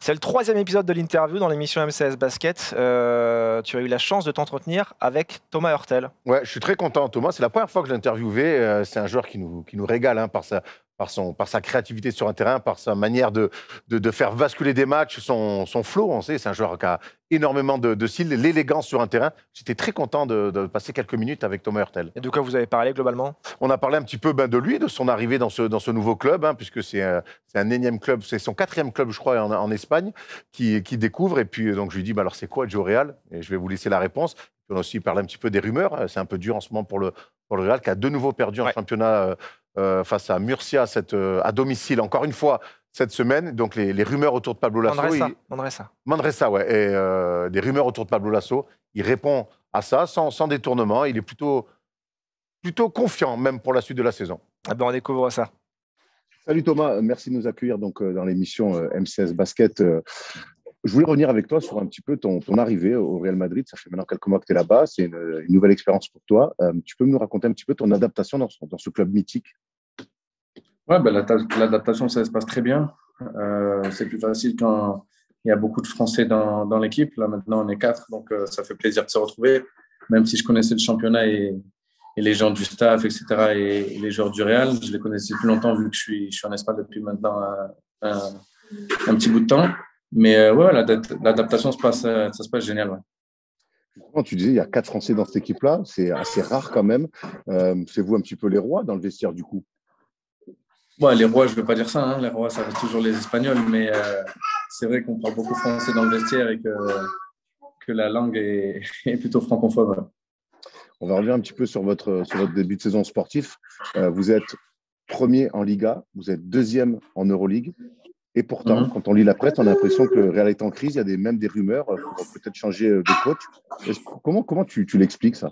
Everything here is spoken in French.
C'est le troisième épisode de l'interview dans l'émission MCS Basket. Tu as eu la chance de t'entretenir avec Thomas Hurtel. Ouais, je suis très content, Thomas. C'est la première fois que je l'ai interviewé. C'est un joueur qui nous régale par sa créativité sur un terrain, par sa manière de faire basculer des matchs, son flow. On sait, c'est un joueur qui a énormément de style, l'élégance sur un terrain. J'étais très content de passer quelques minutes avec Thomas Hurtel. Et de quoi vous avez parlé globalement? On a parlé un petit peu de lui, de son arrivée dans ce nouveau club, puisque c'est un énième club, c'est son 4e club, je crois, en Espagne, qui découvre. Et puis, donc, je lui dis, alors c'est quoi de jouer au Real? Et je vais vous laisser la réponse. On a aussi parlé un petit peu des rumeurs. C'est un peu dur en ce moment pour le Real, qui a de nouveau perdu en championnat face à Murcia à domicile, encore une fois, cette semaine. Donc, les rumeurs autour de Pablo Lasso. Manresa, ouais. Et des rumeurs autour de Pablo Lasso. Il répond à ça sans détournement. Il est plutôt confiant, même pour la suite de la saison. Ah ben, on découvre ça. Salut Thomas, merci de nous accueillir dans l'émission MCS Basket. Je voulais revenir avec toi sur un petit peu ton arrivée au Real Madrid. Ça fait maintenant quelques mois que tu es là-bas. C'est une nouvelle expérience pour toi. Tu peux nous raconter un petit peu ton adaptation dans ce club mythique? Ouais, l'adaptation, ça se passe très bien. C'est plus facile quand il y a beaucoup de Français dans l'équipe. Là, maintenant, on est 4, donc ça fait plaisir de se retrouver. Même si je connaissais le championnat et les gens du staff, etc., et les joueurs du Real, je les connaissais depuis longtemps vu que je suis en Espagne depuis maintenant un petit bout de temps. Mais ouais, l'adaptation ça se passe génial. Ouais. Justement, tu disais, il y a 4 Français dans cette équipe-là. C'est assez rare quand même. C'est vous un petit peu les rois dans le vestiaire du coup? Ouais, les rois, je ne veux pas dire ça. Les rois, ça reste toujours les Espagnols. Mais c'est vrai qu'on parle beaucoup français dans le vestiaire et que la langue est plutôt francophone. Ouais. On va revenir un petit peu sur votre début de saison sportif. Vous êtes premier en Liga, vous êtes 2e en Euroleague. Et pourtant, quand on lit la presse, on a l'impression que le Real est en crise. Il y a même des rumeurs pour peut-être changer de coach. Comment tu l'expliques ça?